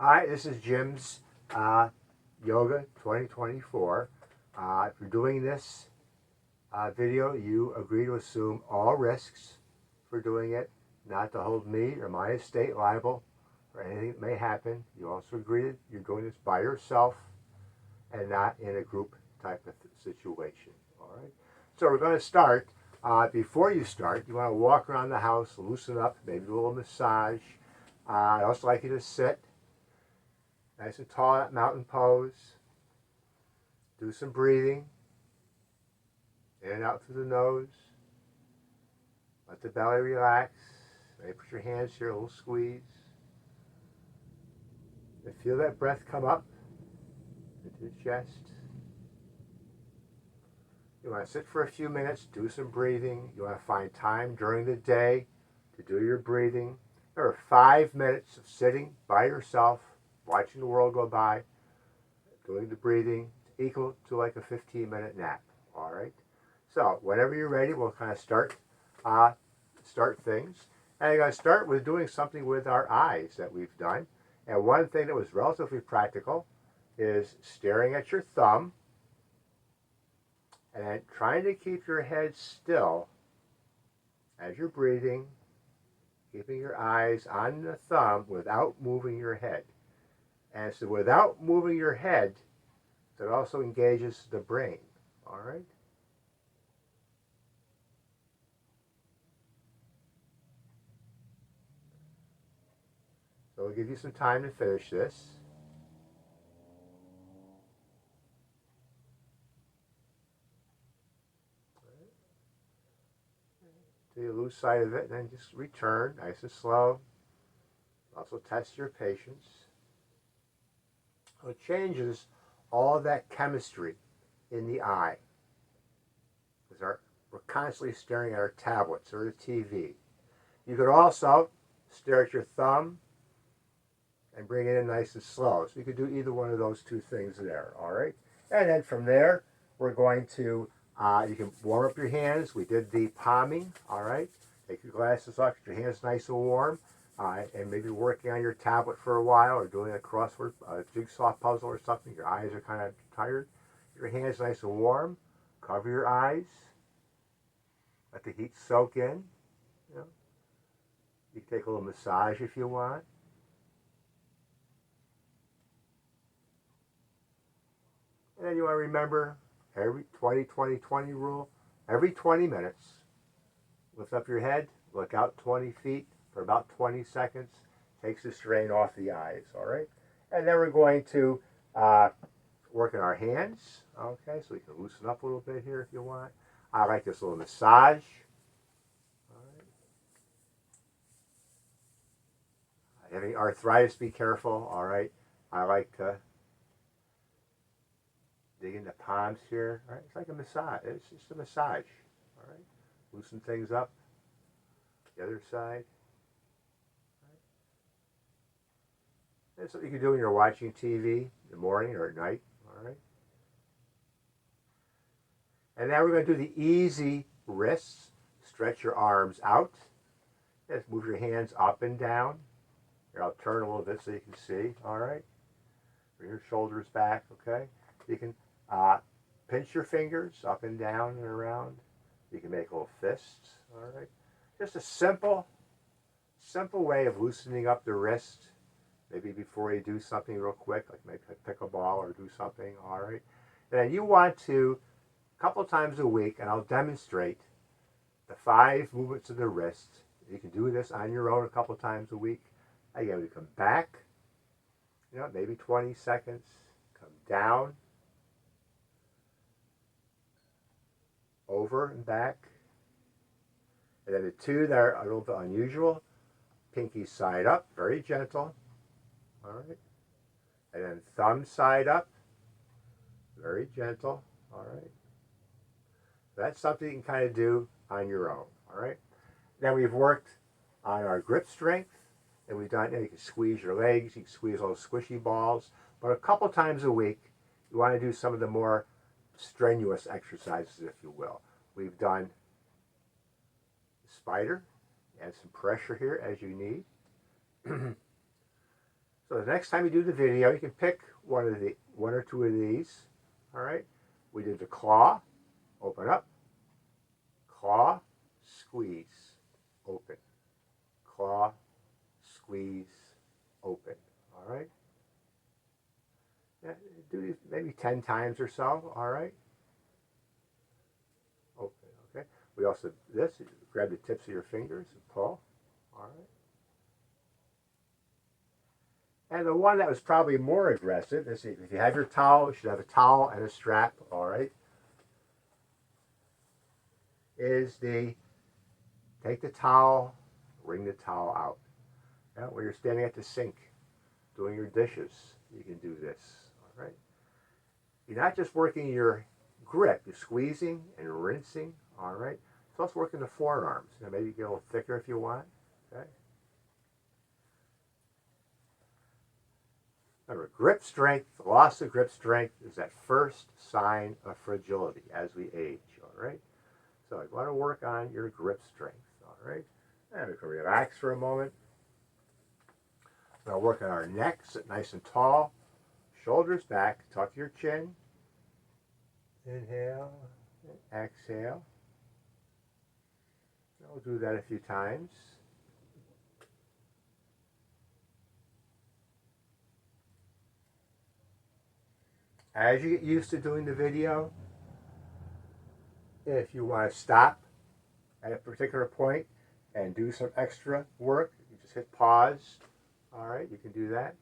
Hi, this is Jim's Yoga 2024. If you're doing this video, you agree to assume all risks for doing it, not to hold me or my estate liable for anything that may happen. You also agree that you're doing this by yourself and not in a group type of situation. All right. So we're going to start. Before you start, you want to walk around the house, loosen up, maybe a little massage. I'd also like you to sit nice and tall at mountain pose. Do some breathing. In and out through the nose. Let the belly relax. Maybe put your hands here, a little squeeze. And feel that breath come up into the chest. You want to sit for a few minutes, do some breathing. You want to find time during the day to do your breathing. There are 5 minutes of sitting by yourself, watching the world go by, doing the breathing, equal to like a 15-minute nap. All right. So whenever you're ready, we'll kind of start things. And I'm going to start with doing something with our eyes that we've done. And one thing that was relatively practical is staring at your thumb and trying to keep your head still as you're breathing, keeping your eyes on the thumb without moving your head. And so without moving your head, that also engages the brain. All right? So we'll give you some time to finish this. Till you lose sight of it, and then just return nice and slow. Also test your patience. So it changes all of that chemistry in the eye. Because we're constantly staring at our tablets or the TV. You could also stare at your thumb and bring it in nice and slow. So you could do either one of those two things there, all right? And then from there, we're going to, you can warm up your hands. We did the palming, all right? Take your glasses off, get your hands nice and warm, and maybe working on your tablet for a while or doing a crossword, a jigsaw puzzle or something. Your eyes are kind of tired. Your hands nice and warm. Cover your eyes. Let the heat soak in. You know. You can take a little massage if you want. And then you want to remember every 20-20-20 rule. Every 20 minutes, lift up your head, look out 20 feet for about 20 seconds. Takes the strain off the eyes, all right? And then we're going to work in our hands, okay? So we can loosen up a little bit here if you want. I like this little massage. All right. Having arthritis, be careful, all right? I like to dig in the palms here. All right, it's like a massage. It's just a massage. All right, loosen things up. The other side. That's what you can do when you're watching TV in the morning or at night. All right. And now we're going to do the easy wrists. Stretch your arms out. Just move your hands up and down. Here, I'll turn a little bit so you can see. All right. Bring your shoulders back. Okay. You can pinch your fingers up and down and around. You can make little fists, all right? Just a simple way of loosening up the wrist. Maybe before you do something real quick, like maybe pick a ball or do something, all right? And then you want to, a couple times a week, and I'll demonstrate the 5 movements of the wrist. You can do this on your own a couple times a week. Again, we come back, maybe 20 seconds, come down, over and back. And then the 2 that are a little bit unusual, pinky side up, very gentle. All right. And then thumb side up, very gentle. All right. That's something you can kind of do on your own. All right. Now we've worked on our grip strength, and we've done, you can squeeze your legs, you can squeeze those squishy balls, but a couple times a week, you want to do some of the more strenuous exercises, if you will. We've done spider, add some pressure here as you need. So the next time you do the video, you can pick one or two of these. All right. We did the claw, open up, claw, squeeze, open, claw, squeeze, open. All right. Yeah, do these maybe 10 times or so. All right. Open. Okay. We also this. You grab the tips of your fingers and pull. All right. And the one that was probably more aggressive is if you have your towel, you should have a towel and a strap. All right. Is the take the towel, wring the towel out. Yeah, when you're standing at the sink doing your dishes, you can do this. All right. You're not just working your grip, you're squeezing and rinsing. All right. It's also working the forearms. Now maybe get a little thicker if you want. Okay. Remember, grip strength, loss of grip strength is that first sign of fragility as we age. All right. So you want to work on your grip strength. All right. And we can relax for a moment. We're going to work on our neck, sit nice and tall, shoulders back, tuck your chin. Inhale, and exhale. We'll do that a few times. As you get used to doing the video, if you want to stop at a particular point and do some extra work, you just hit pause. All right, you can do that.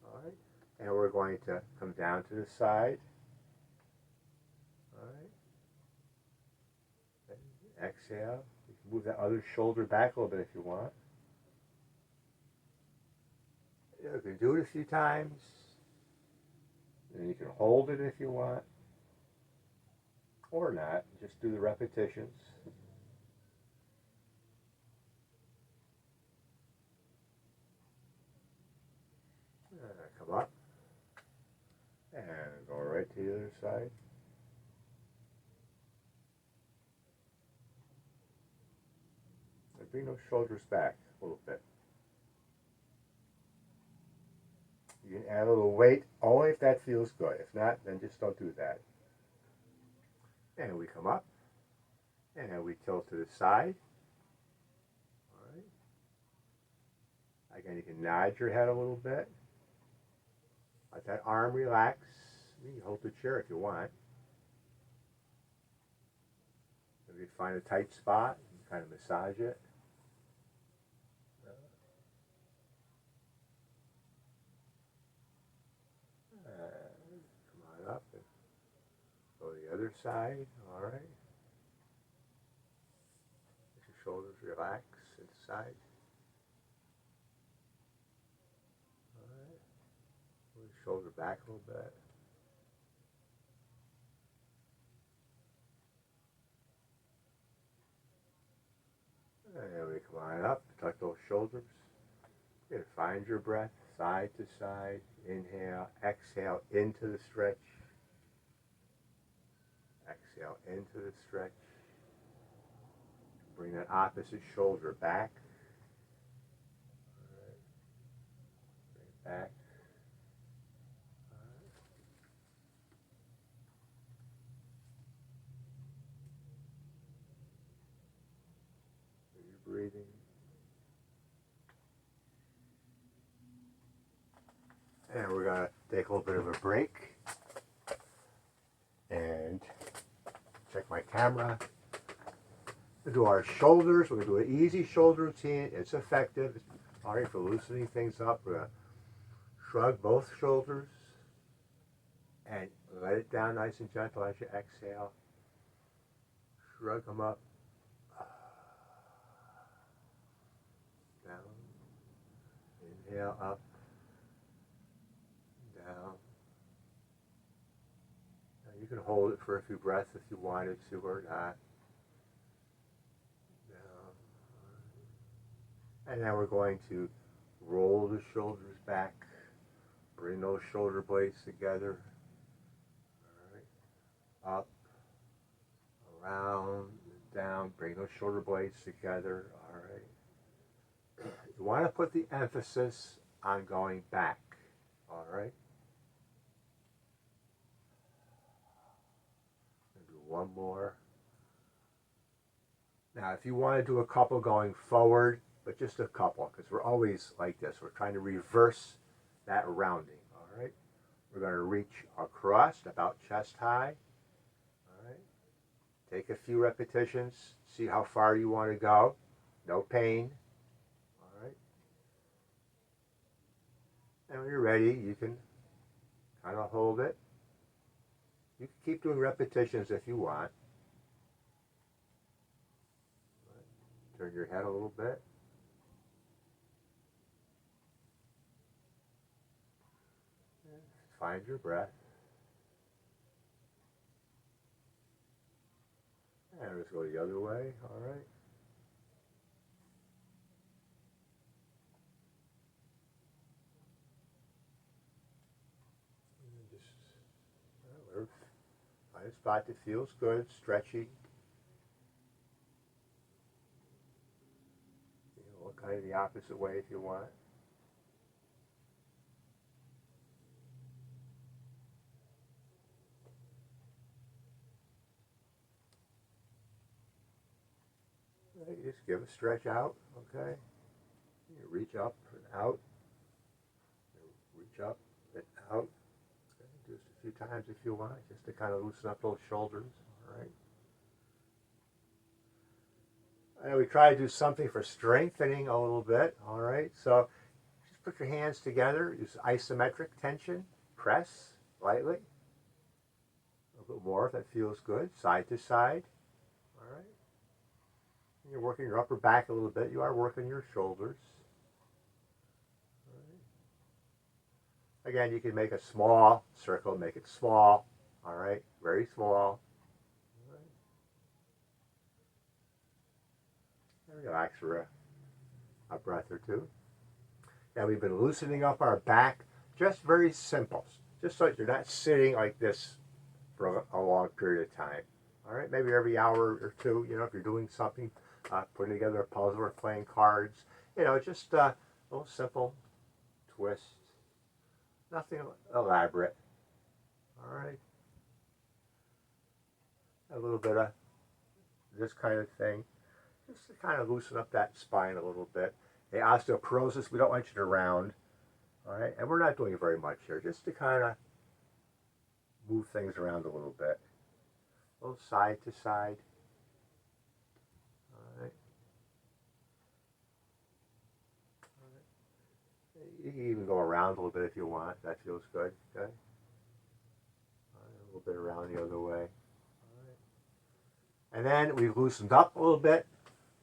All right, and we're going to come down to the side. All right, and exhale. You can move that other shoulder back a little bit if you want. You can do it a few times. And you can hold it if you want, or not. Just do the repetitions. Come up and go right to the other side. And bring those shoulders back a little bit. You can add a little weight only if that feels good. If not, then just don't do that. And we come up and we tilt to the side. All right. Again, you can nod your head a little bit. Let that arm relax. You can hold the chair if you want. If you find a tight spot, you can kind of massage it. Come on up and go to the other side. All right. Let your shoulders relax inside. All right. Move the shoulder back a little bit. And we come on up, tuck those shoulders. And find your breath, side to side. Inhale, exhale into the stretch. Exhale into the stretch. Bring that opposite shoulder back. All right. Bring it back. All right. So you're breathing. And we're going to take a little bit of a break and check my camera. We'll do our shoulders. We're going to do an easy shoulder routine. It's effective. All right, for loosening things up. We're going to shrug both shoulders and let it down nice and gentle as you exhale. Shrug them up. Down. Inhale up. Down. Now you can hold it for a few breaths if you wanted to or not. Down. And now we're going to roll the shoulders back. Bring those shoulder blades together. All right. Up. Around. Down. Bring those shoulder blades together. All right. You want to put the emphasis on going back. All right. Do one more. Now, if you want to do a couple going forward, but just a couple, because we're always like this. We're trying to reverse that rounding. All right. We're going to reach across about chest high. All right. Take a few repetitions. See how far you want to go. No pain. All right. And when you're ready, you can kind of hold it. You can keep doing repetitions if you want. Turn your head a little bit. Find your breath. And let's go the other way. All right. And just find a spot that feels good, stretchy. Look kind of the opposite way if you want. Right, just give a stretch out, okay? You reach up and out. Reach up and out. Okay, do this a few times if you want, just to kind of loosen up those shoulders, all right? And we try to do something for strengthening a little bit, all right? So just put your hands together, use isometric tension, press lightly. A little bit more if that feels good, side to side, all right? And you're working your upper back a little bit, you are working your shoulders. Again, you can make a small circle, make it small, all right? Very small. And relax for a breath or two. Now we've been loosening up our back, just very simple, just so that you're not sitting like this for a long period of time. All right, maybe every hour or two, you know, if you're doing something, putting together a puzzle or playing cards, you know, just a little simple twist, nothing elaborate. All right, a little bit of this kind of thing, just to kind of loosen up that spine a little bit. Hey, osteoporosis, we don't want you to round, all right? And we're not doing very much here, just to kind of move things around a little bit. A little side to side. All right. You can even go around a little bit if you want. That feels good, okay? A little bit around the other way. All right. And then we've loosened up a little bit.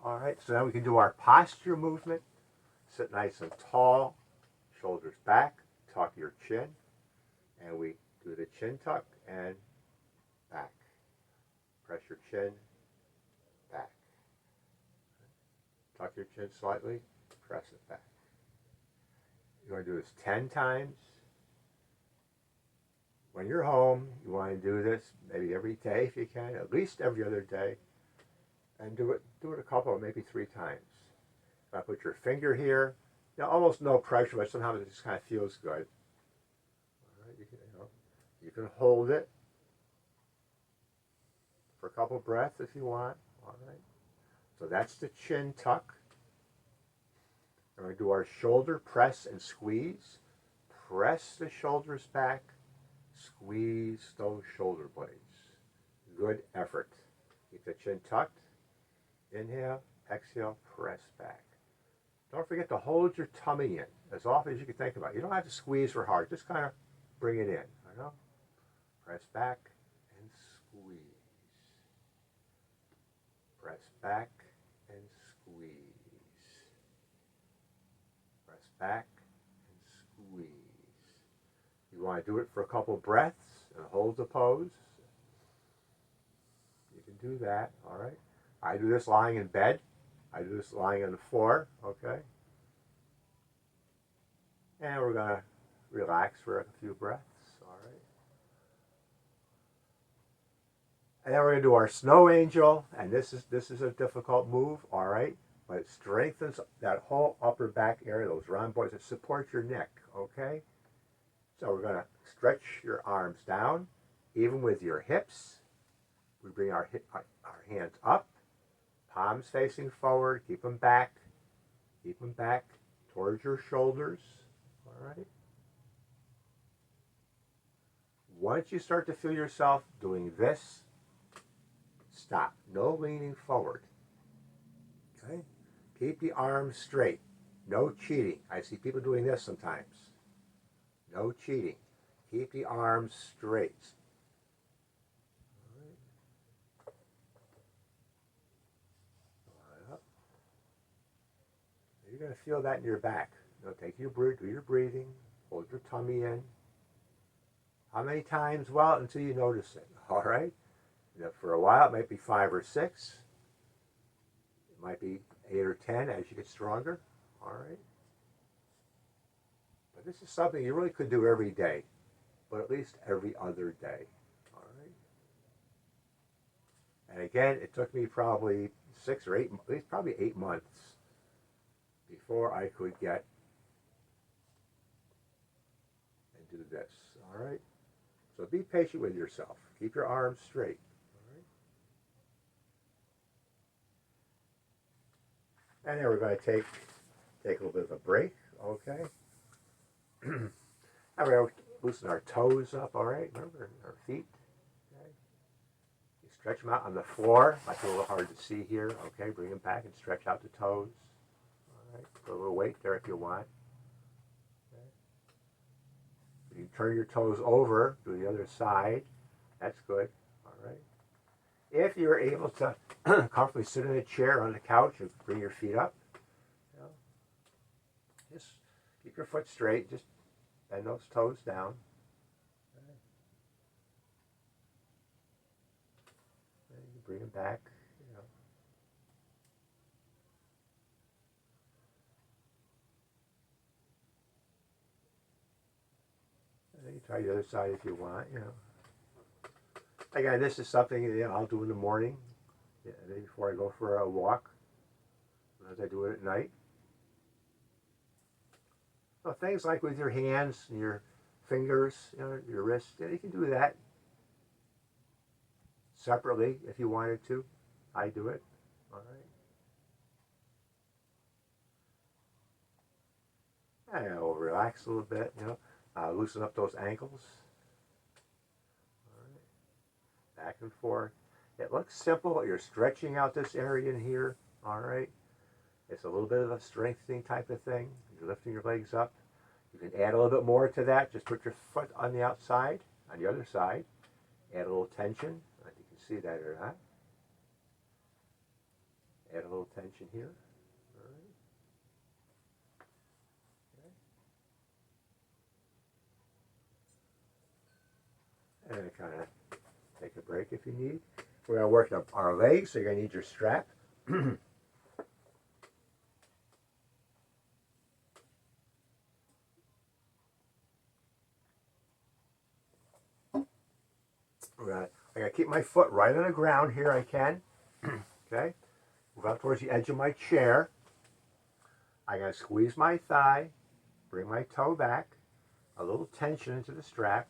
All right, so now we can do our posture movement. Sit nice and tall, shoulders back, tuck your chin, and we do the chin tuck and back. Press your chin, back. Tuck your chin slightly, press it back. You want to do this 10 times. When you're home, you want to do this maybe every day if you can, at least every other day, and do it a couple, maybe 3 times. Now put your finger here. Now, almost no pressure, but somehow it just kind of feels good. All right, you can hold it for a couple breaths if you want. All right. So that's the chin tuck. We're going to do our shoulder press and squeeze. Press the shoulders back. Squeeze those shoulder blades. Good effort. Keep the chin tucked. Inhale, exhale, press back. Don't forget to hold your tummy in as often as you can think about it. You don't have to squeeze for hard. Just kind of bring it in. You know? Press back and squeeze. Press back and squeeze. Press back and squeeze. You want to do it for a couple breaths and hold the pose. You can do that, all right? I do this lying in bed. I do this lying on the floor, okay? And we're going to relax for a few breaths, all right? And then we're going to do our snow angel, and this is a difficult move, all right? But it strengthens that whole upper back area, those rhomboids that support your neck, okay? So we're going to stretch your arms down, even with your hips. We bring our hands up, palms facing forward, keep them back towards your shoulders. All right. Once you start to feel yourself doing this, stop. No leaning forward. Okay? Keep the arms straight. No cheating. I see people doing this sometimes. No cheating. Keep the arms straight. You're going to feel that in your back. Take your do your breathing. Hold your tummy in. How many times? Well, until you notice it. All right? For a while, it might be 5 or 6. It might be 8 or 10 as you get stronger. All right? But this is something you really could do every day, but at least every other day. All right? And again, it took me probably 6 or 8, at least probably 8 months before I could get and do this. All right? So be patient with yourself. Keep your arms straight. All right? And then we're going to take a little bit of a break. Okay? And we're going to loosen our toes up. All right? Remember our feet. Okay? You stretch them out on the floor. Might be a little hard to see here. Okay? Bring them back and stretch out the toes. All right? Put a little weight there if you want. You turn your toes over to the other side. That's good. All right. If you're able to comfortably sit in a chair on the couch and bring your feet up, just keep your foot straight. Just bend those toes down. Okay. And you bring them back. And then you try the other side if you want. Again, this is something I'll do in the morning, before I go for a walk. Sometimes I do it at night. So things like with your hands and your fingers, your wrists, you can do that separately if you wanted to. I do it. All right. And we'll relax a little bit. Loosen up those ankles. All right. Back and forth. It looks simple. You're stretching out this area in here. All right. It's a little bit of a strengthening type of thing. You're lifting your legs up. You can add a little bit more to that. Just put your foot on the outside, on the other side. Add a little tension. I don't know if you can see that or not. Add a little tension here. All right. Okay. And kind of take a break if you need. We're going to work up our legs, so you're going to need your strap. I gotta keep my foot right on the ground here. I can. Okay. Move out towards the edge of my chair. I gotta squeeze my thigh. Bring my toe back. A little tension into the strap.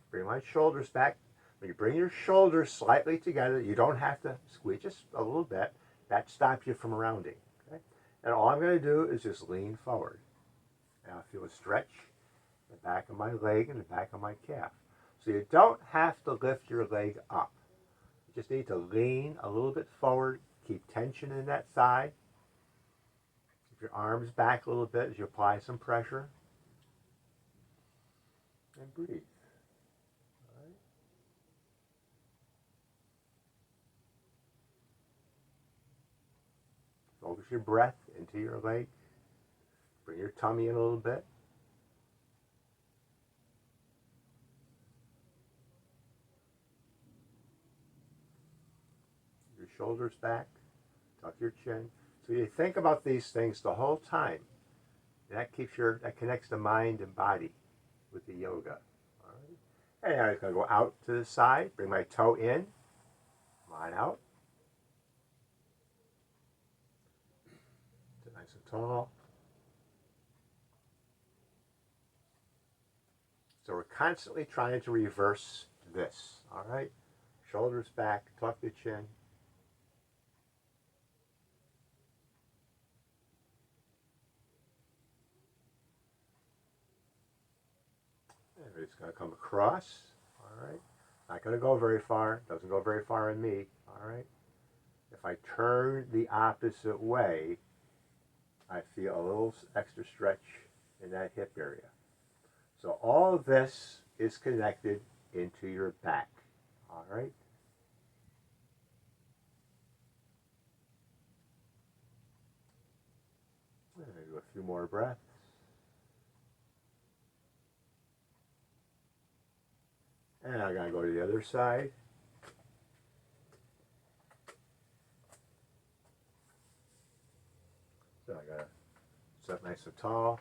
Bring my shoulders back. When you bring your shoulders slightly together, you don't have to squeeze, just a little bit. That stops you from rounding. Okay. And all I'm gonna do is just lean forward. And I'll feel a stretch in the back of my leg and the back of my calf. So you don't have to lift your leg up. You just need to lean a little bit forward, keep tension in that thigh. Keep your arms back a little bit as you apply some pressure. And breathe. All right. Focus your breath into your leg. Bring your tummy in a little bit. Shoulders back, tuck your chin. So you think about these things the whole time. That connects the mind and body with the yoga. All right. And I'm going to go out to the side, bring my toe in, line out. Nice and tall. So we're constantly trying to reverse this, all right? Shoulders back, tuck the chin. And we're just going to come across, all right? Not going to go very far. Doesn't go very far in me, all right? If I turn the opposite way, I feel a little extra stretch in that hip area. So all of this is connected into your back, all right? Do a few more breaths. And I'm going to go to the other side. So I got to sit nice and tall.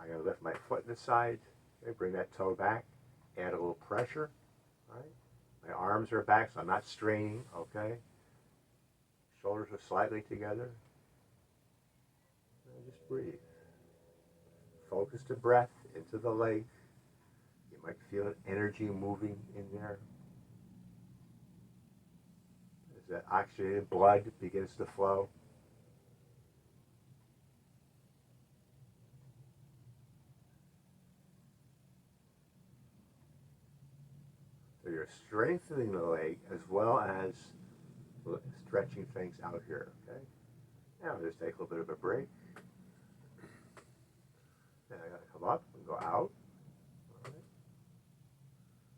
I'm going to lift my foot to the side. Okay, bring that toe back. Add a little pressure. All right. My arms are back, so I'm not straining. Okay. Shoulders are slightly together. And just breathe. Focus the breath into the leg. You might feel energy moving in there. As that oxygenated blood begins to flow. So you're strengthening the leg as well as stretching things out here, okay? Now just take a little bit of a break. And I gotta come up and go out. All right.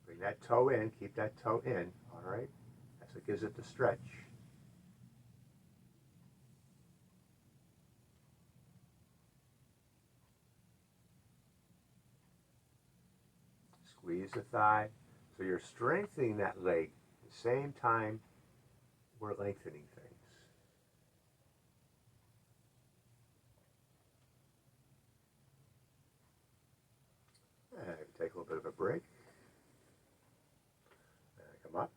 Bring that toe in, keep that toe in, all right? That's what gives it the stretch. Squeeze the thigh. So you're strengthening that leg. At the same time, we're lengthening things. And take a little bit of a break. And come up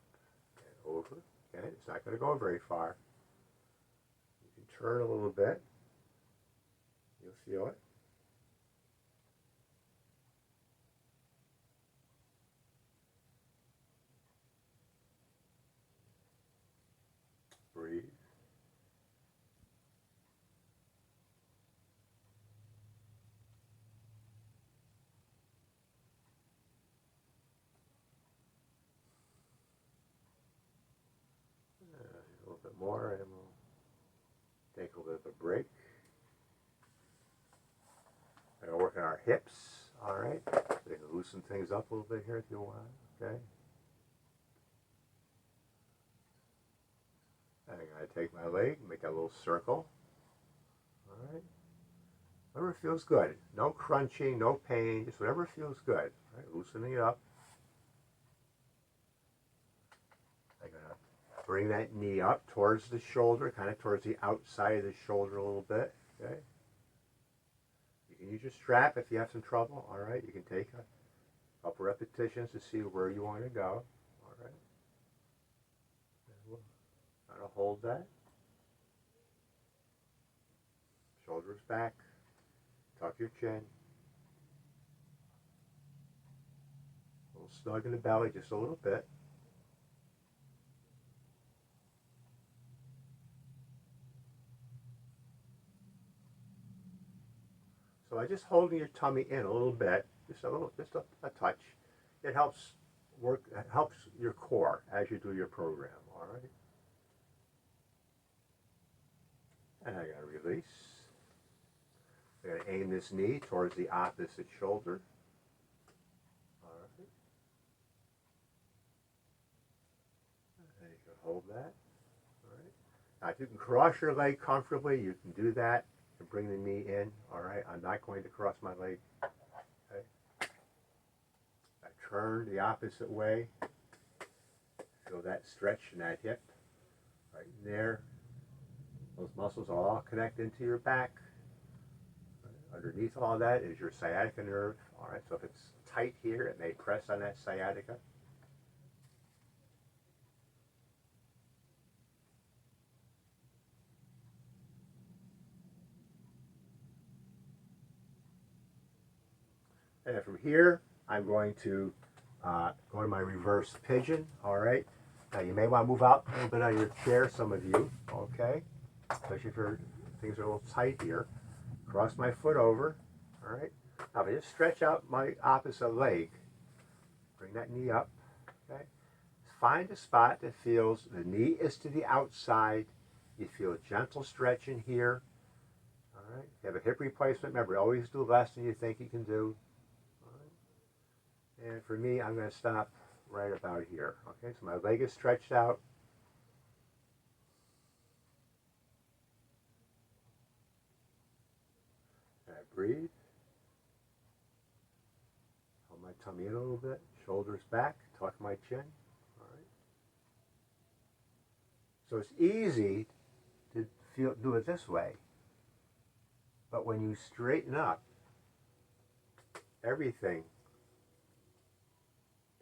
and over. Okay, it's not going to go very far. You can turn a little bit. You'll feel it. Breathe. A little bit more, and we'll take a little bit of a break. We're going to work on our hips, all right? So you can loosen things up a little bit here if you want, okay? And I'm going to take my leg and make a little circle, all right? Whatever feels good. No crunching, no pain, just whatever feels good, all right? Loosening it up. I'm going to bring that knee up towards the shoulder, kind of towards the outside of the shoulder a little bit, okay? You can use your strap if you have some trouble, all right? You can take a couple repetitions to see where you want to go, all right? And we'll kind of hold that. Shoulders back, tuck your chin. A little snug in the belly, just a little bit. So by just holding your tummy in a little bit, just a touch, it helps your core as you do your program, all right? And I gotta release. I'm gonna aim this knee towards the opposite shoulder. All right. And you can hold that. All right. Now if you can cross your leg comfortably, you can do that and bring the knee in. All right. I'm not going to cross my leg. Okay. I turn the opposite way. Feel that stretch in that hip right in there. Those muscles are all connected into your back. Underneath all that is your sciatica nerve. All right, so if it's tight here, it may press on that sciatica. And from here, I'm going to go to my reverse pigeon, all right? Now you may want to move out a little bit on your chair, some of you, okay? Especially if things are a little tight here. Cross my foot over, all right? Now if I just stretch out my opposite leg, bring that knee up, okay? Find a spot that feels, the knee is to the outside, you feel a gentle stretch in here, all right? If you have a hip replacement, remember, always do less than you think you can do. All right? And for me, I'm going to stop right about here, okay? So my leg is stretched out. And I breathe. Hold my tummy in a little bit, shoulders back, tuck my chin, all right? So it's easy to do it this way. But when you straighten up, everything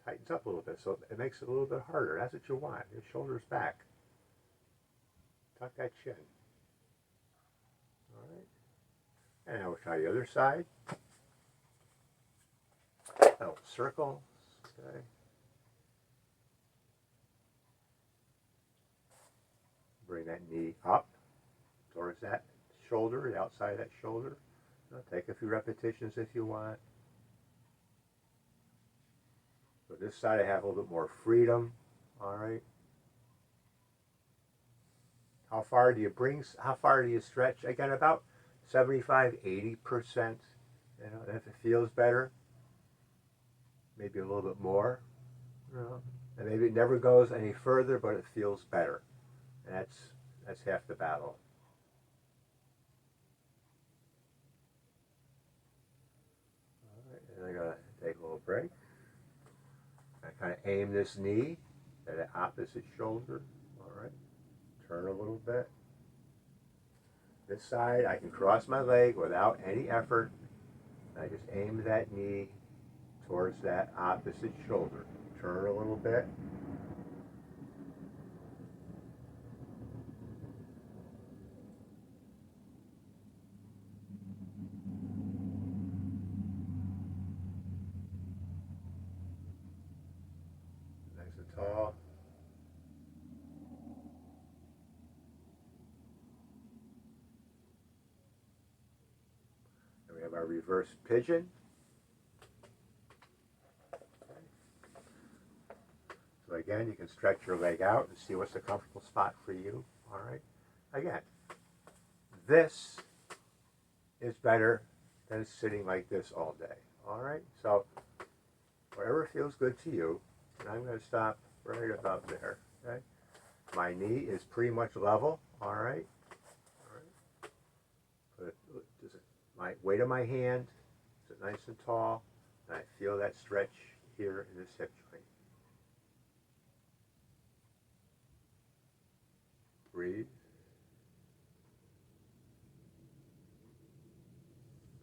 tightens up a little bit. So it makes it a little bit harder. That's what you want. Your shoulders back. Tuck that chin. All right. And now we'll try the other side. Little circle. Okay. Bring that knee up towards that shoulder, the outside of that shoulder. Now take a few repetitions if you want. So this side I have a little bit more freedom. All right. How far do you stretch? Again, about 75, 80%. You know, and if it feels better, maybe a little bit more. You know, and maybe it never goes any further, but it feels better. And that's half the battle. All right, and I'm gonna take a little break. I kind of aim this knee at the opposite shoulder. All right, turn a little bit. This side, I can cross my leg without any effort. I just aim that knee towards that opposite shoulder. Turn a little bit. Nice and tall. And we have our reverse pigeon. So again, you can stretch your leg out and see what's a comfortable spot for you. All right. Again, this is better than sitting like this all day. All right. So whatever feels good to you. And I'm going to stop right about there. Okay. My knee is pretty much level. All right. All right. Put my weight of my hand. Sit nice and tall. And I feel that stretch here in this hip joint. Breathe.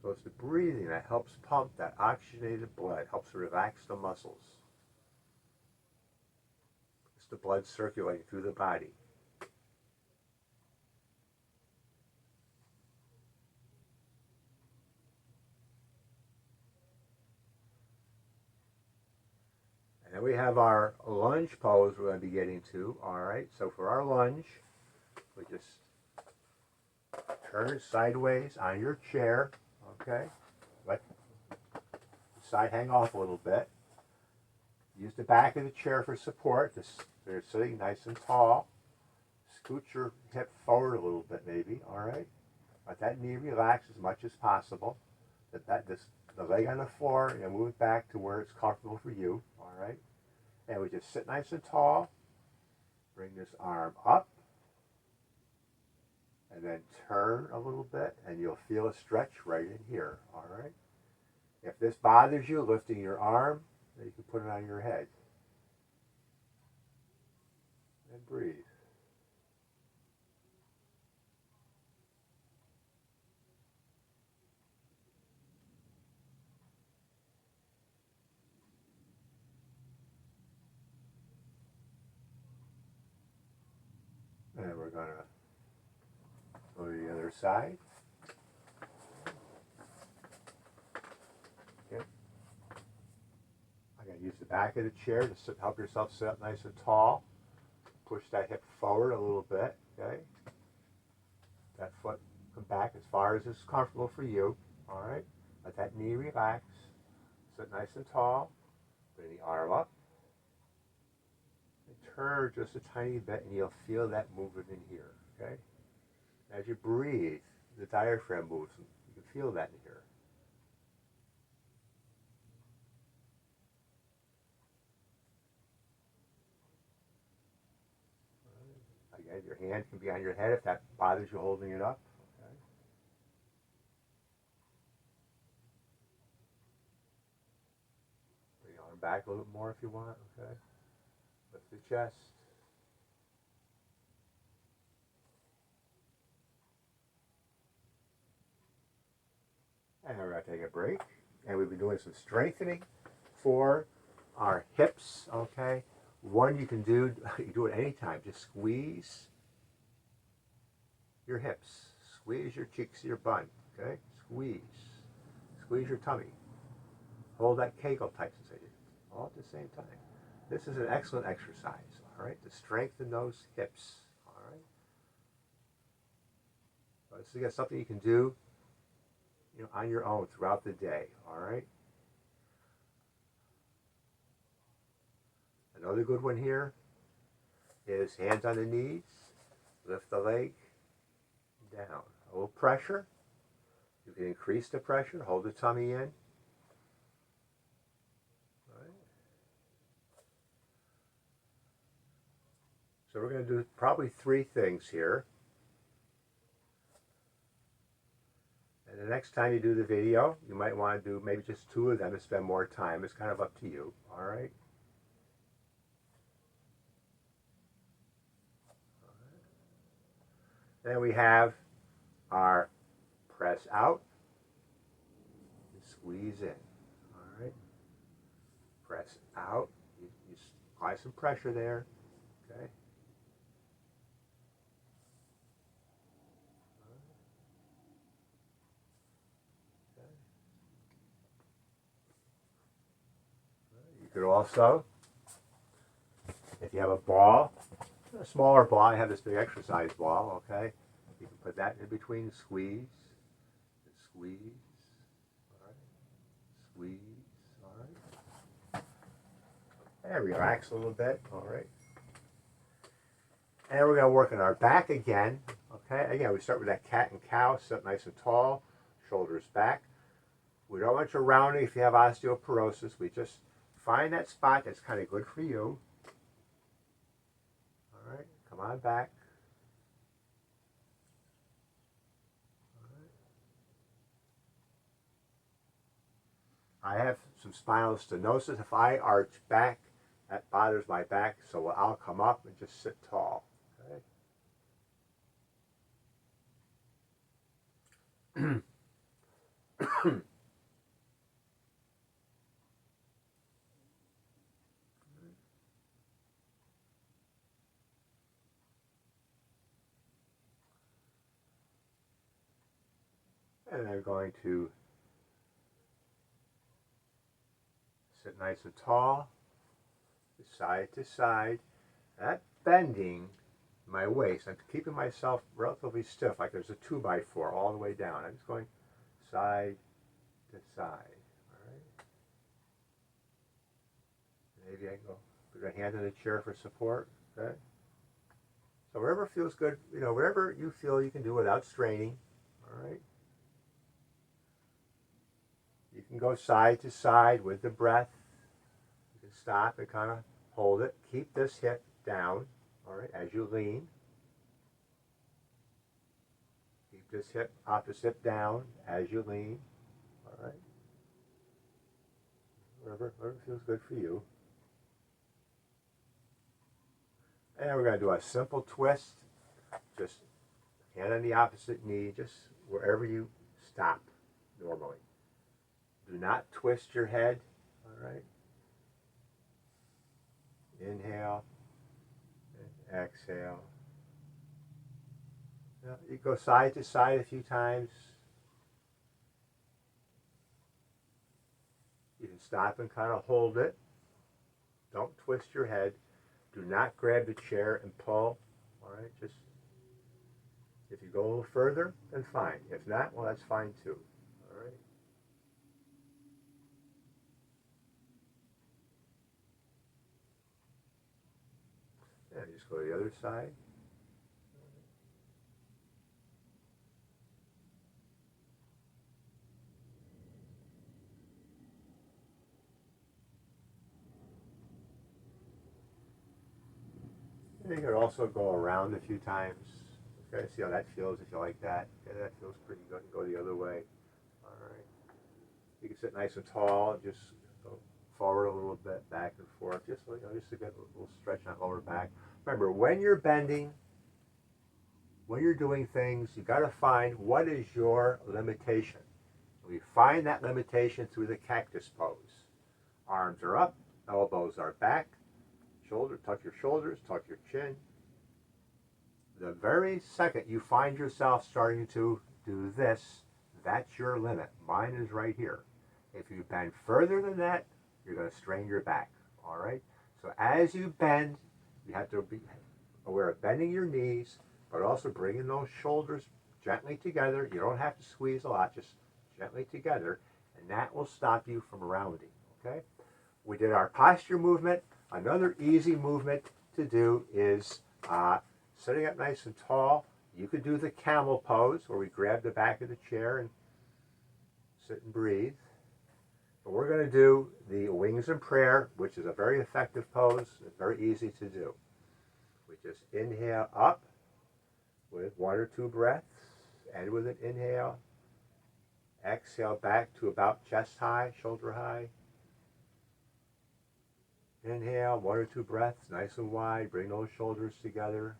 So it's the breathing that helps pump that oxygenated blood, helps relax the muscles. It's the blood circulating through the body. And then we have our lunge pose we're going to be getting to. All right, so for our lunge, we just turn sideways on your chair. Okay, let the side hang off a little bit. Use the back of the chair for support. You're sitting nice and tall. Scoot your hip forward a little bit, maybe. All right, let that knee relax as much as possible. The leg on the floor, and move it back to where it's comfortable for you. All right, and we just sit nice and tall. Bring this arm up, and then turn a little bit, and you'll feel a stretch right in here. All right. If this bothers you, lifting your arm, then you can put it on your head. And breathe. And we're going to go to the other side. Okay. back of the chair to help yourself sit up nice and tall. Push that hip forward a little bit, okay? That foot come back as far as is comfortable for you, all right? Let that knee relax. Sit nice and tall. Bring the arm up. And turn just a tiny bit, and you'll feel that movement in here, okay? As you breathe, the diaphragm moves. You can feel that in here. Again, your hand can be on your head if that bothers you holding it up. Okay. Bring the arm back a little bit more if you want. Okay. Lift the chest. And we're going to take a break. And we've been doing some strengthening for our hips. Okay. One you can do, you do it anytime. Just squeeze your hips. Squeeze your cheeks to your bun. Okay. Squeeze. Squeeze your tummy. Hold that Kegel type sensation all at the same time. This is an excellent exercise, all right, to strengthen those hips, all right. So this is again something you can do, on your own throughout the day, all right. Another good one here is hands on the knees, lift the leg down. A little pressure. You can increase the pressure, hold the tummy in. So we're going to do probably 3 things here. And the next time you do the video, you might want to do maybe just 2 of them to spend more time. It's kind of up to you, all right? Then we have our press out and squeeze in, all right? Press out, you apply some pressure there, okay? You could also, if you have a ball, a smaller ball, I have this big exercise ball, okay? You can put that in between, squeeze, squeeze, all right? Squeeze, all right? And relax a little bit, all right? And we're going to work on our back again, okay? Again, we start with that cat and cow, sit nice and tall, shoulders back. We don't want you rounding if you have osteoporosis. We just find that spot that's kind of good for you. All right, come on back. All right. I have some spinal stenosis. If I arch back, that bothers my back, so I'll come up and just sit tall. Okay. And I'm going to sit nice and tall, side to side. That bending my waist, I'm keeping myself relatively stiff, like there's a 2x4 all the way down. I'm just going side to side. All right. Maybe I can go put a hand in the chair for support. Okay. So wherever feels good, wherever you feel you can do without straining. All right. You can go side to side with the breath. You can stop and kind of hold it. Keep this hip down, all right, as you lean. Keep this hip, opposite down as you lean, all right. Wherever feels good for you. And we're going to do a simple twist. Just hand on the opposite knee, just wherever you stop normally. Do not twist your head, all right? Inhale and exhale. Now, you go side to side a few times. You can stop and kind of hold it. Don't twist your head. Do not grab the chair and pull. All right, just if you go a little further, then fine. If not, well, that's fine too. All right. And just go to the other side. And you can also go around a few times. Okay, see how that feels if you like that. Yeah, that feels pretty good. Go the other way. All right. You can sit nice and tall. Just go forward a little bit, back and forth. Just to get a little stretch on lower back. Remember, when you're bending, when you're doing things, you got to find what is your limitation. We find that limitation through the cactus pose. Arms are up, elbows are back, tuck your shoulders, tuck your chin. The very second you find yourself starting to do this, that's your limit. Mine is right here. If you bend further than that, you're going to strain your back. All right? So as you bend, you have to be aware of bending your knees, but also bringing those shoulders gently together. You don't have to squeeze a lot, just gently together, and that will stop you from rounding. Okay? We did our posture movement. Another easy movement to do is sitting up nice and tall. You could do the camel pose where we grab the back of the chair and sit and breathe. But we're going to do the wings and prayer, which is a very effective pose. It's very easy to do. We just inhale up with 1 or 2 breaths, and with an inhale, exhale back to about chest high, shoulder high. Inhale, 1 or 2 breaths, nice and wide. Bring those shoulders together.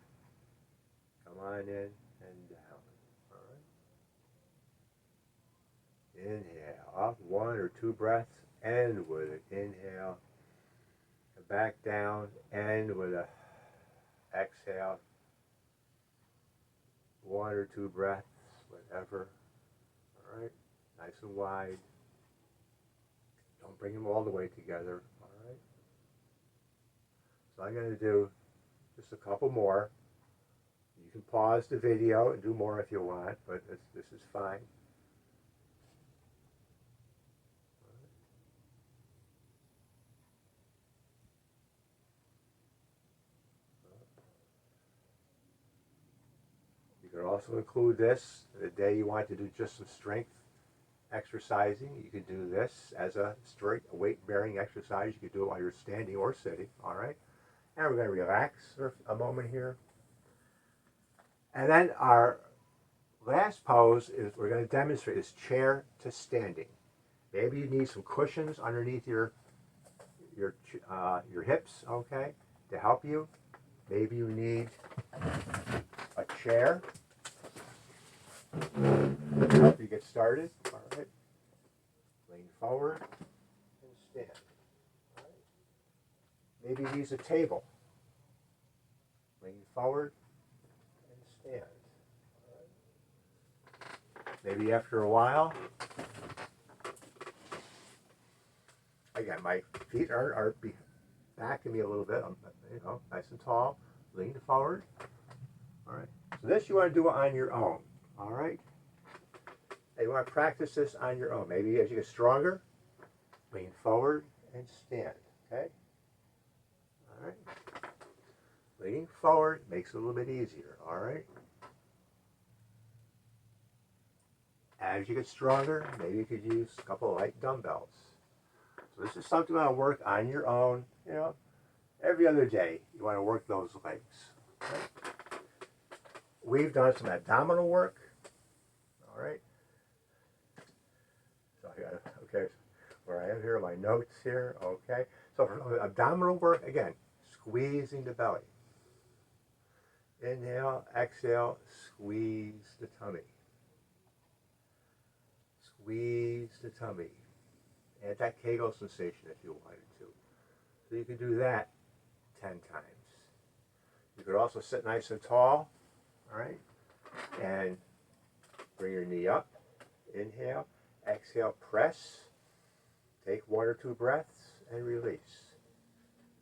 Come on in and down. All right. Inhale, up 1 or 2 breaths, end with an inhale. Back down, end with a exhale. 1 or 2 breaths, whatever. All right, nice and wide. Don't bring them all the way together. All right. So I'm going to do just a couple more. You can pause the video and do more if you want, but this is fine. You can also include this the day you want to do just some strength exercising. You can do this as a straight weight-bearing exercise. You can do it while you're standing or sitting. All right. And we're going to relax for a moment here. And then our last pose is we're going to demonstrate is chair to standing. Maybe you need some cushions underneath your hips, okay, to help you. Maybe you need a chair to help you get started. All right. Lean forward and stand. All right. Maybe you use a table. Lean forward and stand. All right. Maybe after a while, again, my feet are backing me a little bit. I'm, nice and tall. Lean forward. All right. So this you want to do on your own. All right. And you want to practice this on your own. Maybe as you get stronger, lean forward and stand. Okay. All right. Leaning forward makes it a little bit easier. All right. As you get stronger, maybe you could use a couple of light dumbbells. So this is something you want to work on your own. Every other day you want to work those legs. Okay? We've done some abdominal work. All right. So okay, where I am here, my notes here. Okay. So for abdominal work, again, squeezing the belly. Inhale, exhale, squeeze the tummy. Squeeze the tummy. Add that Kegel sensation if you wanted to. So you can do that 10 times. You could also sit nice and tall, all right? And bring your knee up. Inhale, exhale, press. Take 1 or 2 breaths and release.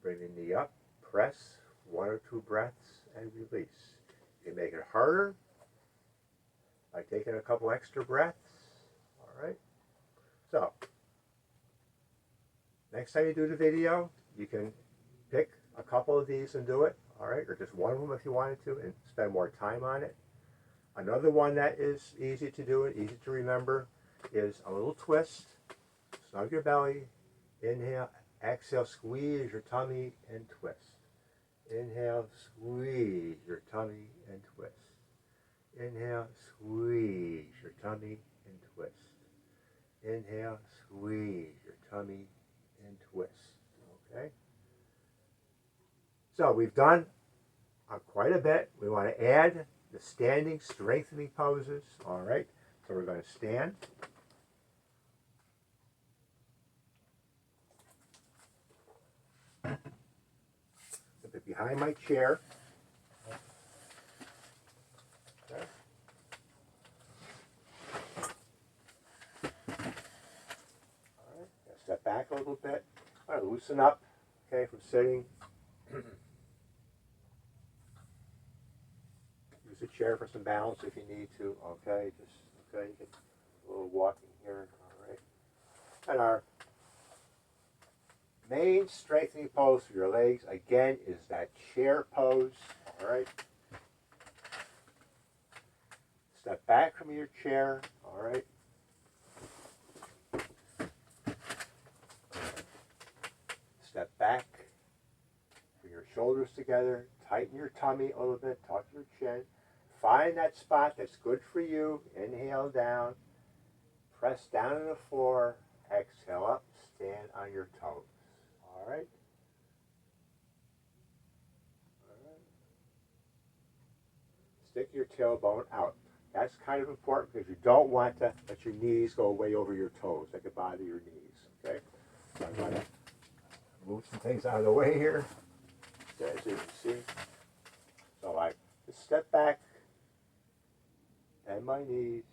Bring the knee up, press, 1 or 2 breaths, and release. You can make it harder by taking a couple extra breaths. All right. So, next time you do the video, you can pick a couple of these and do it. All right, or just one of them if you wanted to, and spend more time on it. Another one that is easy to do and easy to remember is a little twist. Snug your belly. Inhale, exhale, squeeze your tummy and twist. Inhale, squeeze your tummy and twist. Inhale, squeeze your tummy and twist. Inhale, squeeze your tummy and twist. Okay? So we've done quite a bit. We want to add the standing strengthening poses. All right? So we're going to stand. Put it behind my chair. Okay. All right. Step back a little bit. All right, loosen up, okay, from sitting. Use the chair for some balance if you need to. Okay, just okay. You get a little walking here. All right. And our main strengthening pose for your legs again is that chair pose. All right. Step back from your chair. All right. Step back. Bring your shoulders together. Tighten your tummy a little bit. Tuck your chin. Find that spot that's good for you. Inhale down. Press down on the floor. Exhale up. Stand on your toes. All right. All right. Stick your tailbone out. That's kind of important because you don't want to let your knees go way over your toes. That could bother your knees. Okay. So I'm going to move some things out of the way here. As you can see. So I just step back. Bend my knees.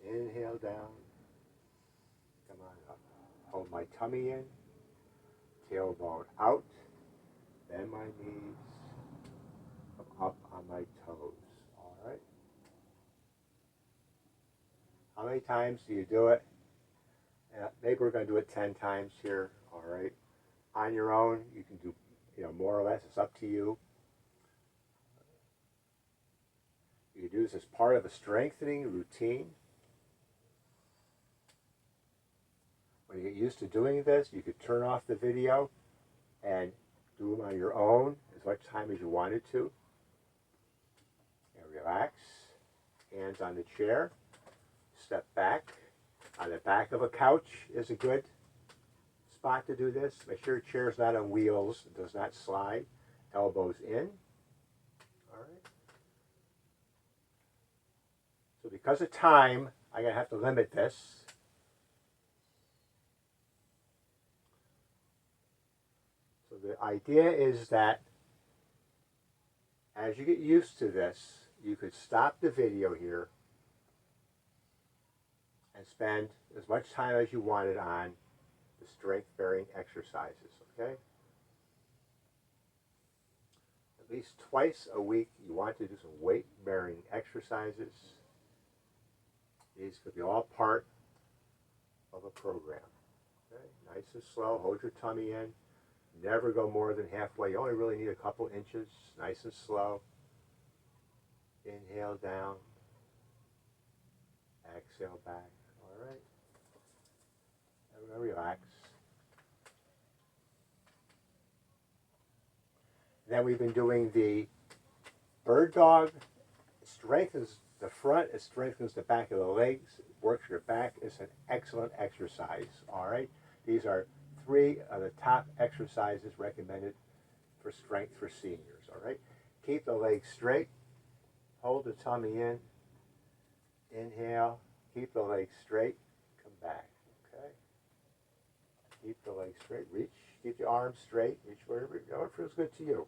Inhale down. Come on up. Hold my tummy in. Tailbone out. Bend my knees. Come up on my toes. All right. How many times do you do it? Maybe we're going to do it 10 times here. All right. On your own, you can do more or less. It's up to you. You can do this as part of a strengthening routine. When you get used to doing this, you could turn off the video and do them on your own as much time as you wanted to. And relax. Hands on the chair. Step back. On the back of a couch is a good spot to do this. Make sure your chair is not on wheels. It does not slide. Elbows in. All right. So because of time, I'm going to have to limit this. So the idea is that as you get used to this, you could stop the video here and spend as much time as you wanted on the strength-bearing exercises, okay? At least twice a week, you want to do some weight-bearing exercises. These could be all part of a program. Okay? Nice and slow. Hold your tummy in. Never go more than halfway. You only really need a couple inches. Nice and slow. Inhale down. Exhale back. All right. Everybody relax. Then we've been doing the bird dog. It strengthens the front, it strengthens the back of the legs, it works your back. It's an excellent exercise, all right? These are 3 of the top exercises recommended for strength for seniors, all right? Keep the legs straight, hold the tummy in, inhale, keep the legs straight, come back, okay? Keep the legs straight, reach, keep your arms straight, reach wherever feels good to you.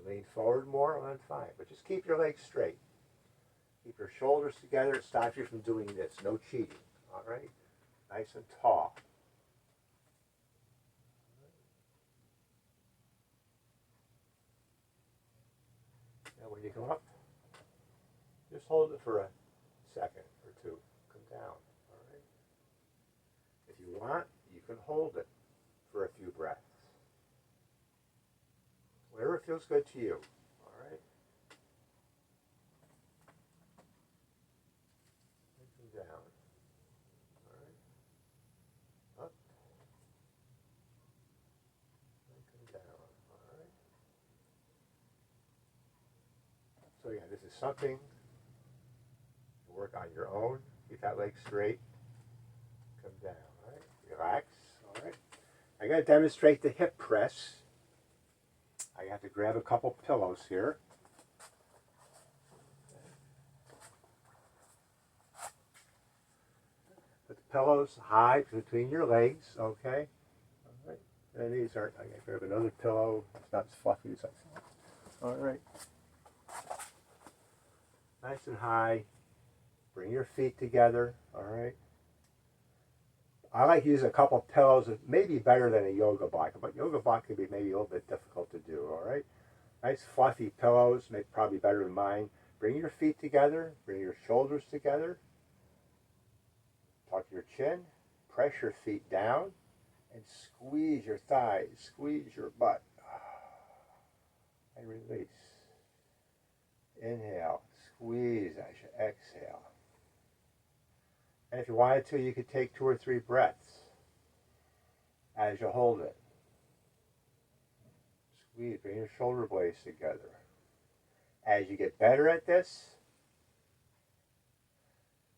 Lean forward more, well, then fine. But just keep your legs straight. Keep your shoulders together. It stops you from doing this. No cheating. All right? Nice and tall. come up. Just hold it for a second or two. Come down. All right. If you want, you can hold it for a few breaths. Whatever feels good to you. All right. And come down. All right. Up. And come down. All right. So yeah, this is something to work on your own. Keep that leg straight. Come down. All right. Relax. All right. I'm going to demonstrate the hip press. I have to grab a couple pillows here. Put the pillows high between your legs, okay? All right. And these aren't, I'm going to grab another pillow. It's not as fluffy as I thought. All right. Nice and high. Bring your feet together, all right? I like to use a couple pillows. It may be better than a yoga block, but yoga block can be maybe a little bit difficult to do, all right? Nice fluffy pillows, probably better than mine. Bring your feet together, bring your shoulders together. Tuck your chin, press your feet down, and squeeze your thighs, squeeze your butt. And release. Inhale, squeeze as you exhale. And if you wanted to, you could take 2 or 3 breaths as you hold it. Squeeze, bring your shoulder blades together. As you get better at this,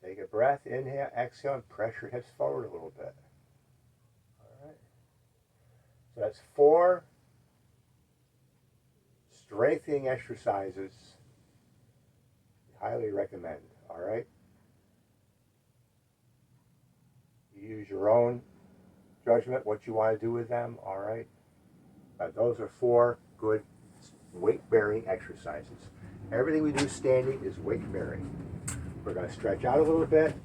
take a breath, inhale, exhale, and press your hips forward a little bit. All right. So that's 4 strengthening exercises I highly recommend, all right? You use your own judgment, what you want to do with them, all right? But those are 4 good weight-bearing exercises. Everything we do standing is weight-bearing. We're going to stretch out a little bit.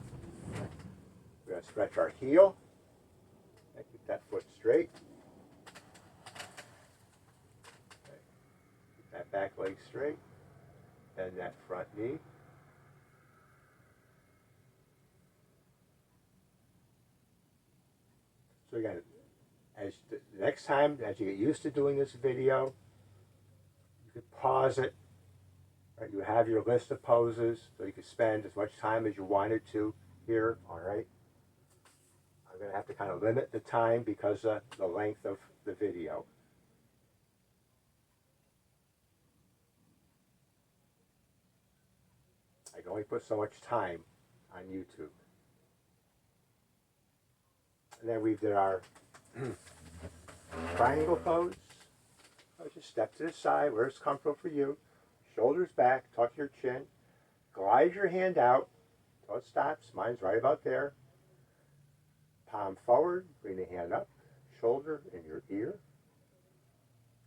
We're going to stretch our heel. And keep that foot straight. Okay. Keep that back leg straight. Bend that front knee. So again, as the next time, as you get used to doing this video, you could pause it. Right? You have your list of poses, so you can spend as much time as you wanted to here. All right. I'm going to have to kind of limit the time because of the length of the video. I can only put so much time on YouTube. And then we did our triangle pose. Just step to the side where it's comfortable for you. Shoulders back, tuck your chin. Glide your hand out till it stops. Mine's right about there. Palm forward, bring the hand up. Shoulder in your ear.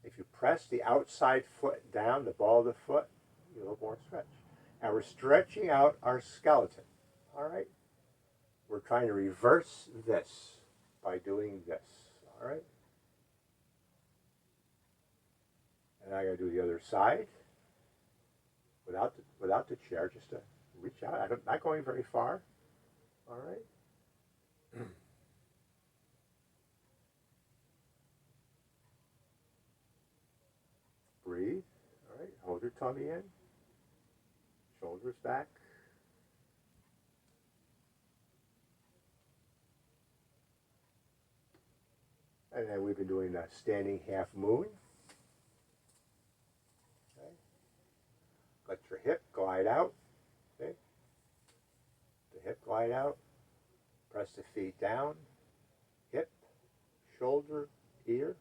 If you press the outside foot down, the ball of the foot, you get a little more stretch. And we're stretching out our skeleton. All right? We're trying to reverse this by doing this. All right? And I'm going to do the other side without the chair, just to reach out. I'm not going very far. All right? Breathe. All right? Hold your tummy in. Shoulders back. And then we've been doing a standing half moon. Okay. Let your hip glide out. Okay. The hip glide out. Press the feet down. Hip, shoulder, ear.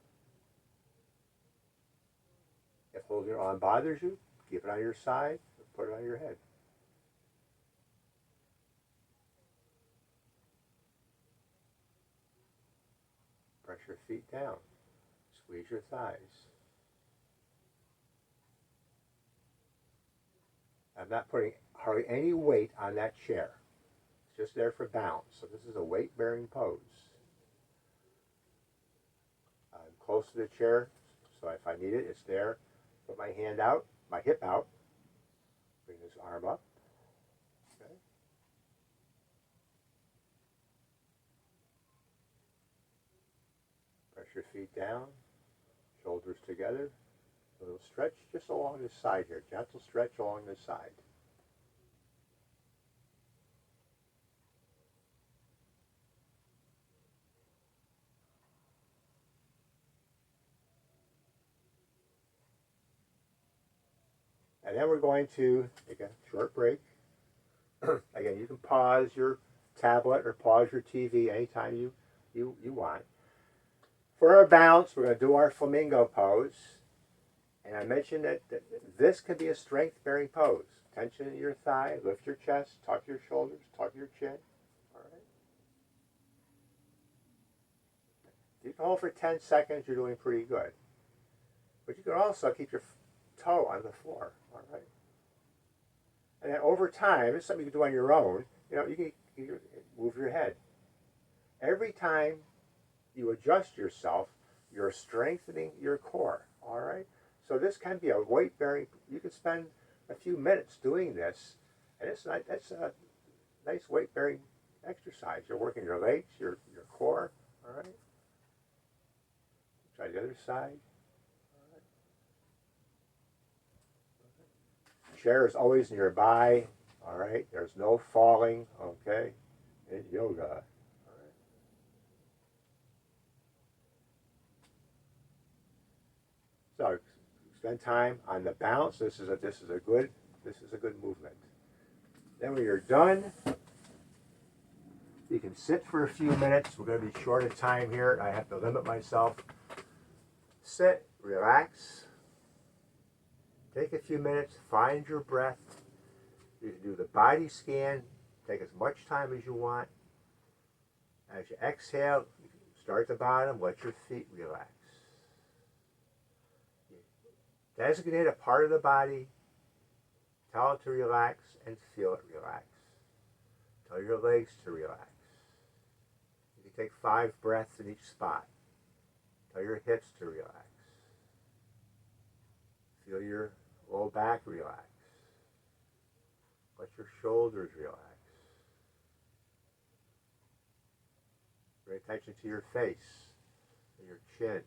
If holding your arm bothers you, keep it on your side or put it on your head. Press your feet down. Squeeze your thighs. I'm not putting hardly any weight on that chair. It's just there for balance. So this is a weight-bearing pose. I'm close to the chair, so if I need it, it's there. Put my hand out, my hip out. Bring this arm up. Okay. Press your feet down, shoulders together. A little stretch just along the side here. Gentle stretch along the side. And then we're going to take a short break. Again, you can pause your tablet or pause your TV anytime you want. For our bounce, we're going to do our flamingo pose. And I mentioned that this can be a strength-bearing pose. Tension in your thigh, lift your chest, tuck your shoulders, tuck your chin. All right. If you can hold for 10 seconds, you're doing pretty good. But you can also keep your toe on the floor. All right. And then over time, it's something you can do on your own. You can move your head. Every time you adjust yourself, you're strengthening your core. All right. So this can be a weight-bearing. You can spend a few minutes doing this, and that's a nice weight-bearing exercise. You're working your legs, your core. All right. Try the other side. All right. Chair is always nearby. All right. There's no falling. Okay. In yoga. So spend time on the bounce. This is a good movement. Then when you're done, you can sit for a few minutes. We're going to be short of time here. I have to limit myself. Sit, relax, take a few minutes, find your breath. You can do the body scan. Take as much time as you want. As you exhale, you can start at the bottom. Let your feet relax. Designate a part of the body, tell it to relax, and feel it relax. Tell your legs to relax. You can take 5 breaths in each spot. Tell your hips to relax. Feel your low back relax. Let your shoulders relax. Bring attention to your face, and your chin,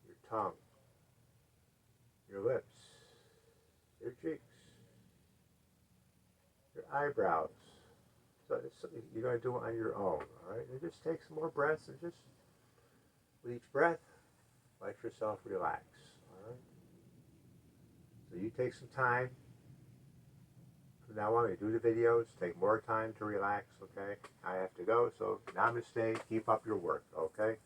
your tongue, your lips, your cheeks, your eyebrows. So it's something you're going to do on your own, all right? And just take some more breaths, and just with each breath, let yourself relax, all right? So you take some time. From now on, when you do the videos, take more time to relax, okay? I have to go, so namaste. Keep up your work, okay?